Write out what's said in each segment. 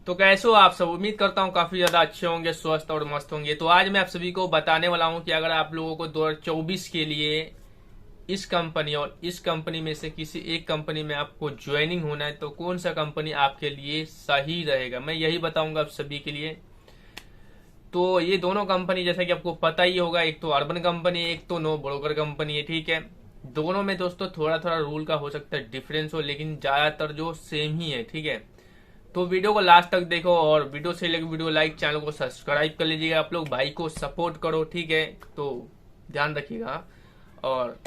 तो कैसे हो आप सब। उम्मीद करता हूँ काफी ज्यादा अच्छे होंगे, स्वस्थ और मस्त होंगे। तो आज मैं आप सभी को बताने वाला हूँ कि अगर आप लोगों को 2024 के लिए इस कंपनी और इस कंपनी में से किसी एक कंपनी में आपको ज्वाइनिंग होना है तो कौन सा कंपनी आपके लिए सही रहेगा, मैं यही बताऊंगा आप सभी के लिए। तो ये दोनों कंपनी जैसा कि आपको पता ही होगा, एक तो अर्बन कंपनी है, एक तो नो ब्रोकर कंपनी है। ठीक है, दोनों में दोस्तों थोड़ा थोड़ा रूल का हो सकता है डिफरेंस हो, लेकिन ज्यादातर जो सेम ही है। ठीक है, तो वीडियो को लास्ट तक देखो और वीडियो से लगे वीडियो लाइक, चैनल को सब्सक्राइब कर लीजिएगा। आप लोग भाई को सपोर्ट करो, ठीक है। तो ध्यान रखिएगा। और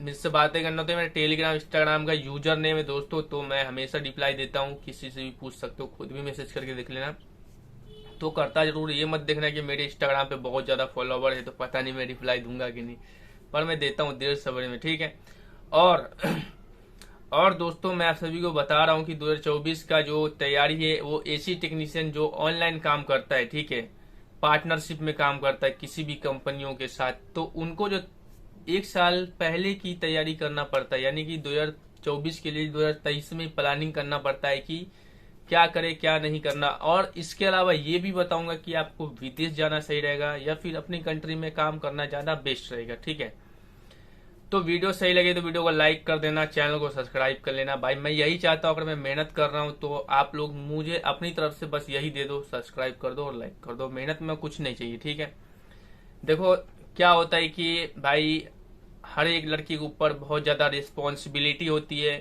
मुझसे बातें करना तो मेरा टेलीग्राम इंस्टाग्राम का यूजर नेम है दोस्तों, तो मैं हमेशा रिप्लाई देता हूँ, किसी से भी पूछ सकते हो, खुद भी मैसेज करके देख लेना। तो करता जरूर, ये मत देखना कि मेरे इंस्टाग्राम पे बहुत ज्यादा फॉलोवर है तो पता नहीं मैं रिप्लाई दूंगा कि नहीं, पर मैं देता हूँ देर सवेरे में। ठीक है, और और दोस्तों मैं आप सभी को बता रहा हूँ कि 2024 का जो तैयारी है वो एसी टेक्नीशियन जो ऑनलाइन काम करता है, ठीक है, पार्टनरशिप में काम करता है किसी भी कंपनियों के साथ, तो उनको जो एक साल पहले की तैयारी करना पड़ता है, यानी कि 2024 के लिए 2023 में प्लानिंग करना पड़ता है कि क्या करे क्या नहीं करना। और इसके अलावा ये भी बताऊंगा कि आपको विदेश जाना सही रहेगा या फिर अपनी कंट्री में काम करना ज्यादा बेस्ट रहेगा। ठीक है, तो वीडियो सही लगे तो वीडियो को लाइक कर देना, चैनल को सब्सक्राइब कर लेना। भाई मैं यही चाहता हूँ, अगर मैं मेहनत कर रहा हूँ तो आप लोग मुझे अपनी तरफ से बस यही दे दो, सब्सक्राइब कर दो और लाइक कर दो। मेहनत में कुछ नहीं चाहिए। ठीक है, देखो क्या होता है कि भाई हर एक लड़की के ऊपर बहुत ज्यादा रिस्पॉन्सिबिलिटी होती है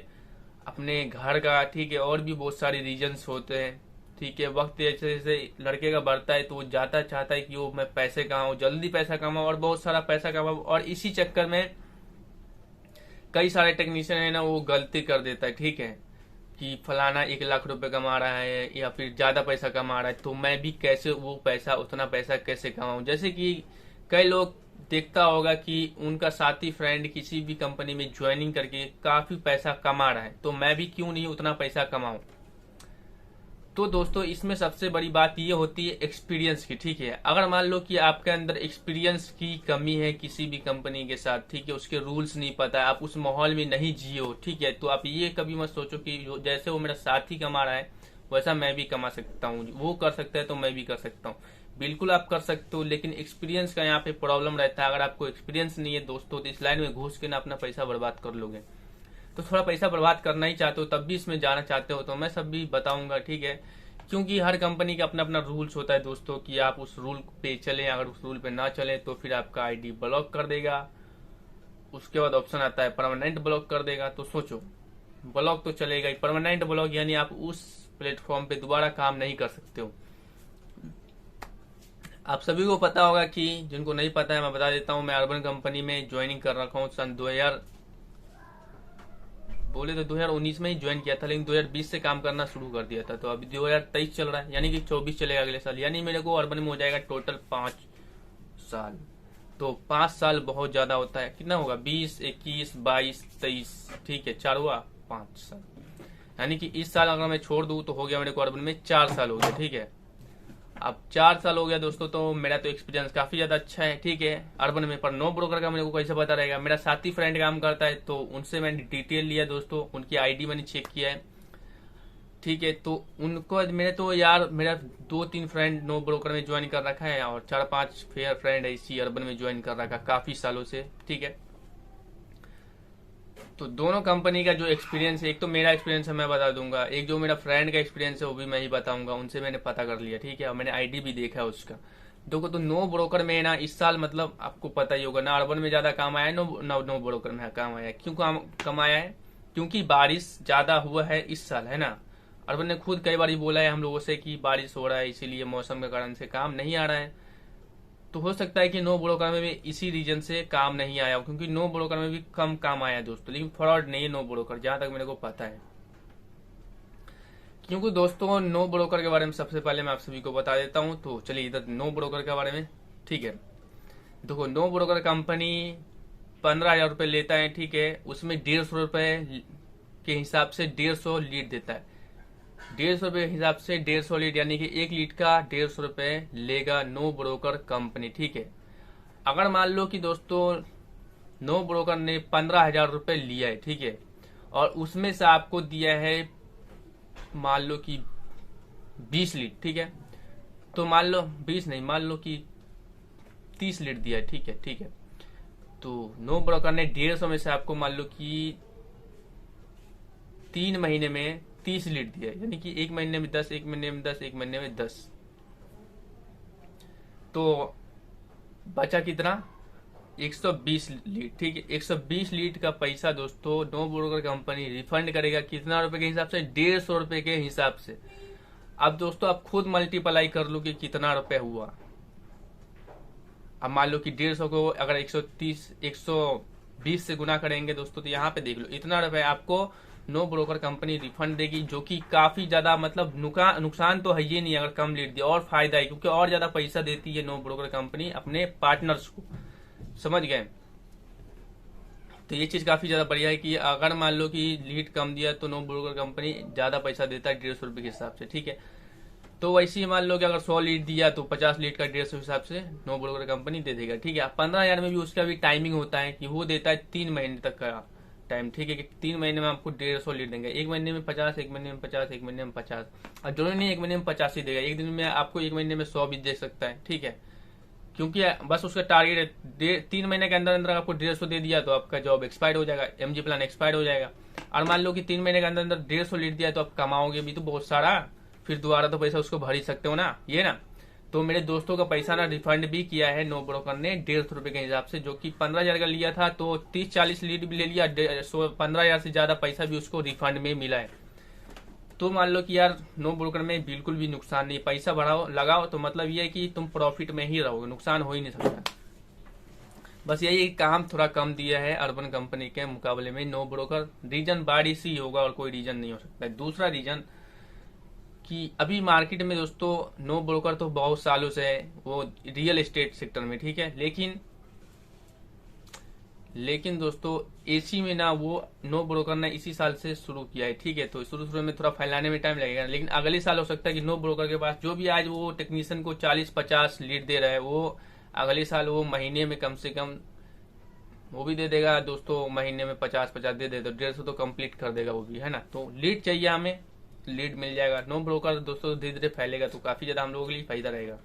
अपने घर का, ठीक है, और भी बहुत सारे रीजंस होते हैं। ठीक है, वक्त जैसे जैसे लड़के का बढ़ता है तो वो जाता चाहता है कि वो मैं पैसे कमाऊं, जल्दी पैसा कमाऊं और बहुत सारा पैसा कमाऊं, और इसी चक्कर में कई सारे टेक्नीशियन है ना वो गलती कर देता है। ठीक है, कि फलाना 1 लाख रुपए कमा रहा है या फिर ज्यादा पैसा कमा रहा है तो मैं भी कैसे वो पैसा उतना पैसा कैसे कमाऊं। जैसे कि कई लोग देखता होगा कि उनका साथी फ्रेंड किसी भी कंपनी में ज्वाइनिंग करके काफी पैसा कमा रहा है, तो मैं भी क्यों नहीं उतना पैसा कमाऊं। तो दोस्तों इसमें सबसे बड़ी बात ये होती है एक्सपीरियंस की। ठीक है, अगर मान लो कि आपके अंदर एक्सपीरियंस की कमी है किसी भी कंपनी के साथ, ठीक है, उसके रूल्स नहीं पता है, आप उस माहौल में नहीं जिए हो, ठीक है, तो आप ये कभी मत सोचो कि जैसे वो मेरा साथी कमा रहा है वैसा मैं भी कमा सकता हूँ, वो कर सकता है तो मैं भी कर सकता हूँ। बिल्कुल आप कर सकते हो, लेकिन एक्सपीरियंस का यहाँ पे प्रॉब्लम रहता है। अगर आपको एक्सपीरियंस नहीं है दोस्तों तो इस लाइन में घुस के ना अपना पैसा बर्बाद कर लोगे। तो थोड़ा पैसा बर्बाद करना ही चाहते हो तब भी इसमें जाना चाहते हो तो मैं सब भी बताऊंगा। ठीक है, क्योंकि हर कंपनी का अपना अपना रूल्स होता है दोस्तों कि आप उस रूल पे चलें, अगर उस रूल पे ना चले तो फिर आपका आईडी ब्लॉक कर देगा। उसके बाद ऑप्शन आता है परमानेंट ब्लॉक कर देगा। तो सोचो, ब्लॉक तो चलेगा ही, परमानेंट ब्लॉक यानी आप उस प्लेटफॉर्म पे दोबारा काम नहीं कर सकते हो। आप सभी को पता होगा कि जिनको नहीं पता है मैं बता देता हूँ, मैं अर्बन कंपनी में ज्वाइनिंग कर रखा हूँ सन 2000 बोले तो 2019 में ही ज्वाइन किया था, लेकिन 2020 से काम करना शुरू कर दिया था। तो अभी 2023 चल रहा है, यानी कि 24 चलेगा अगले साल, यानी मेरे को अर्बन में हो जाएगा टोटल 5 साल। तो 5 साल बहुत ज्यादा होता है, कितना होगा 20, 21, 22, 23, ठीक है, 4 हुआ 5 साल, यानी कि इस साल अगर मैं छोड़ दूं तो हो गया मेरे को अर्बन में 4 साल हो गया। ठीक है, अब 4 साल हो गया दोस्तों, तो मेरा तो एक्सपीरियंस काफी ज्यादा अच्छा है। ठीक है, अर्बन में, पर नो ब्रोकर का मेरे को कैसे पता रहेगा। मेरा साथी फ्रेंड काम करता है तो उनसे मैंने डिटेल लिया दोस्तों, उनकी आईडी मैंने चेक किया है। ठीक है, तो उनको मेरे तो यार मेरा 2-3 फ्रेंड नो ब्रोकर में ज्वाइन कर रखा है और 4-5 फेयर फ्रेंड है इसी अर्बन में ज्वाइन कर रखा काफी सालों से। ठीक है, तो दोनों कंपनी का जो एक्सपीरियंस है, एक तो मेरा एक्सपीरियंस है मैं बता दूंगा, एक जो मेरा फ्रेंड का एक्सपीरियंस है वो भी मैं ही बताऊंगा, उनसे मैंने पता कर लिया। ठीक है, और मैंने आईडी भी देखा है उसका। देखो, तो नो ब्रोकर में ना इस साल मतलब आपको पता ही होगा ना, अर्बन में ज्यादा काम आया है, नो ब्रोकर में काम आया है। क्यों कम आया है? क्योंकि बारिश ज्यादा हुआ है इस साल, है ना। अर्बन ने खुद कई बार बोला है हम लोगों से कि बारिश हो रहा है इसीलिए मौसम के कारण से काम नहीं आ रहा है। तो हो सकता है कि नो ब्रोकर में भी इसी रीजन से काम नहीं आया हो, क्योंकि नो ब्रोकर में भी कम काम आया दोस्तों, लेकिन फ्रॉड नहीं है नो ब्रोकर, जहां तक मेरे को पता है। क्योंकि दोस्तों नो ब्रोकर के बारे में सबसे पहले मैं आप सभी को बता देता हूं, तो चलिए इधर नो ब्रोकर के बारे में। ठीक है, देखो नो ब्रोकर कंपनी 15,000 रुपए लेता है। ठीक है, उसमें 150 रुपए के हिसाब से 150 लीड देता है। 150 रुपए के हिसाब से 150 लीड, यानी कि 1 लीड का 150 रुपए लेगा नो ब्रोकर कंपनी। ठीक है, अगर मान लो कि दोस्तों नो ब्रोकर ने 15,000 रुपए लिया है, ठीक है, और उसमें से आपको दिया है मान लो कि 20 लीड, ठीक है। तो मान लो 20 नहीं, मान लो कि 30 लीड दिया है, ठीक है, ठीक है। तो नो ब्रोकर ने 150 में से आपको मान लो कि 3 महीने में 30 लीड दिया है, यानी कि 1 महीने में 10, 1 महीने में 10, 1 महीने में 10, तो बचा कितना? 120 लीड, ठीक है। 120 लीड का पैसा दोस्तों नो ब्रोकर कंपनी रिफंड करेगा कितना रुपए के हिसाब से? 150 रुपए के हिसाब से। अब दोस्तों आप खुद मल्टीप्लाई कर लो कि कितना रुपए हुआ। अब मान लो कि 150 को अगर 120 से गुना करेंगे दोस्तों, तो यहाँ पे देख लो इतना रुपए आपको नो ब्रोकर कंपनी रिफंड देगी, जो कि काफी ज्यादा मतलब नुकसान तो है ही नहीं अगर कम लीड दिया, और फायदा है क्योंकि और ज्यादा पैसा देती है नो ब्रोकर कंपनी अपने पार्टनर्स को, समझ गए। तो ये चीज काफी ज्यादा बढ़िया है कि अगर मान लो कि लीड कम दिया तो नो ब्रोकर कंपनी ज्यादा पैसा देता है 150 रुपए के हिसाब से, ठीक है। तो वैसे ही मान लो कि अगर 100 लीड दिया तो 50 लीड का 150 हिसाब से नो ब्रोकर कंपनी दे देगा, ठीक है। 15,000 में भी उसका भी टाइमिंग होता है कि वो देता है 3 महीने तक का टाइम, ठीक है, कि 3 महीने में आपको 150 लीड देंगे, 1 महीने में 50, 1 महीने में 50, 1 महीने में 50, और जरूरी नहीं 1 महीने में 50 ही देगा, एक दिन में आपको 1 महीने में 100 भी दे सकता है, ठीक है। क्योंकि बस उसका टारगेट है 3 महीने के अंदर अंदर आपको 150 दे दिया तो आपका जॉब एक्सपायर हो जाएगा, एमजी प्लान एक्सपायर हो जाएगा। और मान लो कि 3 महीने के अंदर अंदर 150 लीड दिया तो आप कमाओगे भी तो बहुत सारा, फिर दोबारा तो पैसा उसको भर ही सकते हो ना, ये ना। तो मेरे दोस्तों का पैसा ना रिफंड भी किया है नो ब्रोकर ने 150 रुपए के हिसाब से, जो कि 15,000 का लिया था तो 30-40 लीड भी ले लिया, 15,000 से ज्यादा पैसा भी उसको रिफंड में मिला है। तो मान लो कि यार नो ब्रोकर में बिल्कुल भी नुकसान नहीं, पैसा बढ़ाओ लगाओ तो मतलब ये है कि तुम प्रॉफिट में ही रहोगे, नुकसान हो ही नहीं सकता। बस यही काम थोड़ा कम दिया है अर्बन कंपनी के मुकाबले में नो ब्रोकर, रीजन बारिश ही होगा और कोई रीजन नहीं हो सकता है। दूसरा रीजन कि अभी मार्केट में दोस्तों नो ब्रोकर तो बहुत सालों से है वो रियल एस्टेट सेक्टर में, ठीक है, लेकिन दोस्तों एसी में ना वो नो ब्रोकर ने इसी साल से शुरू किया है, ठीक है। तो शुरू में थोड़ा फैलाने में टाइम लगेगा, लेकिन अगले साल हो सकता है कि नो ब्रोकर के पास जो भी आज वो टेक्नीशियन को 40-50 लीड दे रहा है, वो अगले साल वो महीने में कम से कम वो भी दे देगा दोस्तों, महीने में 50-50 दे दे तो 150 तो कंप्लीट कर देगा वो भी, है ना। तो लीड चाहिए हमें, लीड मिल जाएगा। नो ब्रोकर दोस्तों धीरे धीरे फैलेगा तो काफी ज्यादा हम लोगों के लिए फायदा रहेगा।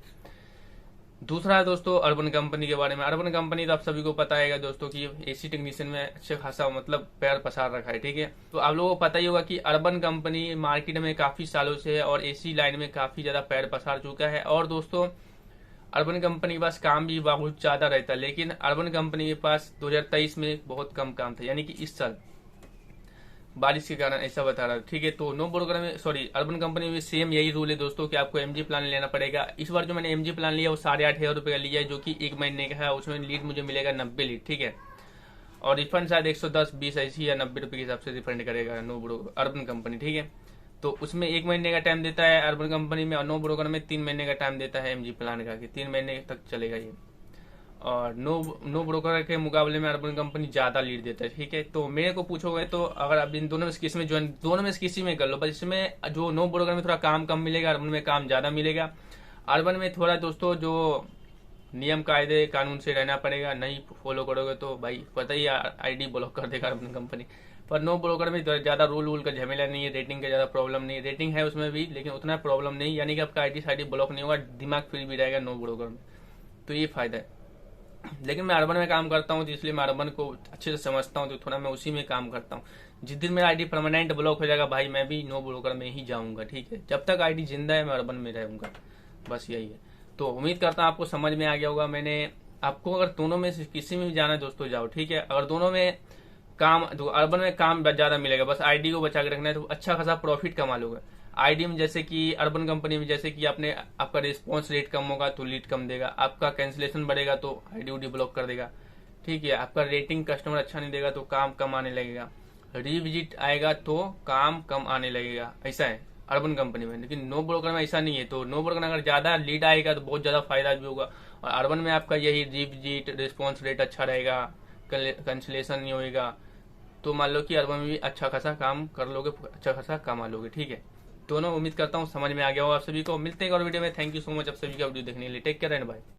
दूसरा है दोस्तों अर्बन कंपनी के बारे में। अर्बन कंपनी तो आप सभी को पता है दोस्तों कि एसी टेक्नीशियन में अच्छे खासा मतलब पैर पसार रखा है, ठीक है। तो आप लोगों को पता ही होगा कि अर्बन कंपनी मार्केट में काफी सालों से है और एसी लाइन में काफी ज्यादा पैर पसार चुका है। और दोस्तों अर्बन कंपनी के पास काम भी बहुत ज्यादा रहता है, लेकिन अर्बन कंपनी के पास 2023 में बहुत कम काम था, यानी कि इस साल बारिश के कारण ऐसा बता रहा है, ठीक है। तो नो ब्रोकर में अर्बन कंपनी में सेम यही रूल है दोस्तों कि आपको एमजी प्लान लेना पड़ेगा। इस बार जो मैंने एमजी प्लान लिया वो 8,500 रुपए का लिया है, जो कि 1 महीने का है। उसमें लीड मुझे मिलेगा 90 लीड, ठीक है। और रिफंड शायद 110, 20 ऐसी या 90 रुपए के हिसाब से रिफंड करेगा नो ब्रोकर अर्बन कंपनी, ठीक है। तो उसमें 1 महीने का टाइम देता है अर्बन कंपनी में, और नो ब्रोकर में 3 महीने का टाइम देता है एमजी प्लान का, कि 3 महीने तक चलेगा ये। और नो ब्रोकर के मुकाबले में अर्बन कंपनी ज्यादा लीड देता है, ठीक है। तो मेरे को पूछोगे तो अगर आप इन दोनों में किसी में ज्वाइन, दोनों में किसी में कर लो, बस इसमें जो नो ब्रोकर में थोड़ा काम कम मिलेगा, अर्बन में काम ज्यादा मिलेगा। अर्बन में थोड़ा दोस्तों जो नियम कायदे कानून से रहना पड़ेगा, नहीं फॉलो करोगे तो भाई पता ही आईडी ब्लॉक कर देगा अर्बन कंपनी। पर नो ब्रोकर में ज्यादा रूल का झमेला नहीं है, रेटिंग का ज्यादा प्रॉब्लम नहीं है, रेटिंग है उसमें भी लेकिन उतना प्रॉब्लम नहीं, यानी कि आपका आईडी ब्लॉक नहीं होगा, दिमाग फ्री भी रहेगा नो ब्रोकर में, तो ये फायदा है। लेकिन मैं अर्बन में काम करता हूँ तो इसलिए मैं अर्बन को अच्छे से समझता हूँ, तो थोड़ा मैं उसी में काम करता हूँ। जिस दिन मेरा आईडी परमानेंट ब्लॉक हो जाएगा भाई मैं भी नो ब्रोकर में ही जाऊंगा, ठीक है। जब तक आईडी जिंदा है मैं अर्बन में रहूंगा, बस यही है। तो उम्मीद करता हूँ आपको समझ में आ गया होगा। मैंने आपको अगर दोनों में से किसी में भी जाना है दोस्तों जाओ, ठीक है। अगर दोनों में काम, तो अर्बन में काम ज्यादा मिलेगा, बस आईडी को बचा के रखना है तो अच्छा खासा प्रॉफिट कमा लोगे। आईडी में जैसे कि अर्बन कंपनी में जैसे कि आपका रिस्पॉन्स रेट कम होगा तो लीड कम देगा, आपका कैंसिलेशन बढ़ेगा तो आईडी उडी ब्लॉक कर देगा, ठीक है। आपका रेटिंग कस्टमर अच्छा नहीं देगा तो काम कम आने लगेगा, रिविजिट आएगा तो काम कम आने लगेगा, ऐसा है अर्बन कंपनी में। लेकिन नो ब्रोकर में ऐसा नहीं है। तो नो ब्रोकर में अगर ज्यादा लीड आएगा तो बहुत ज्यादा फायदा भी होगा, और अर्बन में आपका यही रिविजिट रिस्पॉन्स रेट अच्छा रहेगा, कैंसिलेशन नहीं होगा, तो मान लो कि अर्बन में भी अच्छा खासा काम कर लोगे, अच्छा खासा कमा लोगे, ठीक है। दोनों उम्मीद करता हूँ समझ में आ गया हो आप सभी को। मिलते हैं एक और वीडियो में। थैंक यू सो मच आप सभी का वीडियो देखने के लिए। Take care and bye.